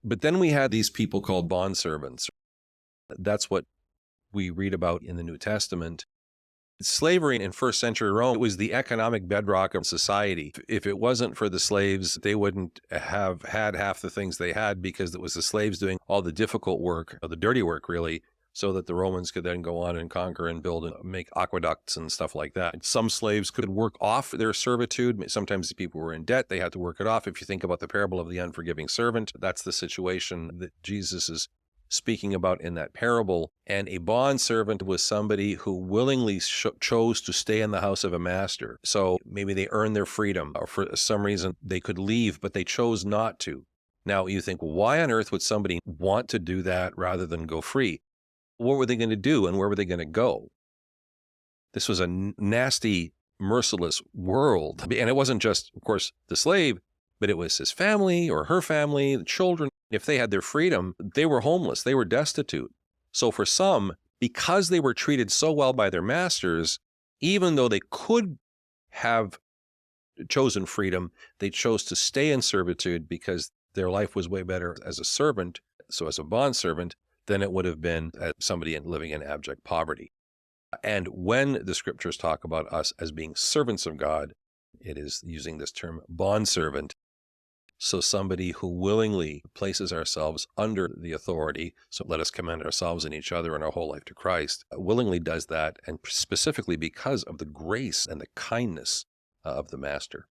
But then we had these people called bondservants. That's what we read about in the New Testament. Slavery in first century Rome was the economic bedrock of society. If it wasn't for the slaves, they wouldn't have had half the things they had, because it was the slaves doing all the difficult work, or the dirty work really, so that the Romans could then go on and conquer and build and make aqueducts and stuff like that. Some slaves could work off their servitude. Sometimes the people were in debt. They had to work it off. If you think about the parable of the unforgiving servant, that's the situation that Jesus is speaking about in that parable. And a bondservant was somebody who willingly chose to stay in the house of a master. So maybe they earned their freedom, or for some reason they could leave, but they chose not to. Now you think, well, why on earth would somebody want to do that rather than go free? What were they going to do, and where were they going to go? This was a nasty, merciless world. And it wasn't just, of course, the slave, but it was his family or her family, the children. If they had their freedom, they were homeless, they were destitute. So for some, because they were treated so well by their masters, even though they could have chosen freedom, they chose to stay in servitude because their life was way better as a servant, so as a bondservant, than it would have been as somebody living in abject poverty. And when the scriptures talk about us as being servants of God, it is using this term bondservant. So somebody who willingly places ourselves under the authority, so let us commend ourselves and each other and our whole life to Christ, willingly does that, and specifically because of the grace and the kindness of the master.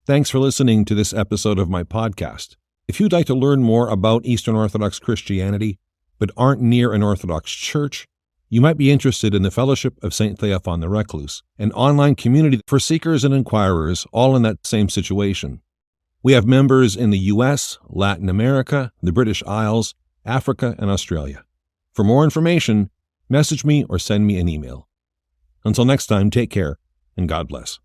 Thanks for listening to this episode of my podcast. If you'd like to learn more about Eastern Orthodox Christianity, but aren't near an Orthodox church, you might be interested in the Fellowship of St. Theophan the Recluse, an online community for seekers and inquirers, all in that same situation. We have members in the U.S., Latin America, the British Isles, Africa, and Australia. For more information, message me or send me an email. Until next time, take care, and God bless.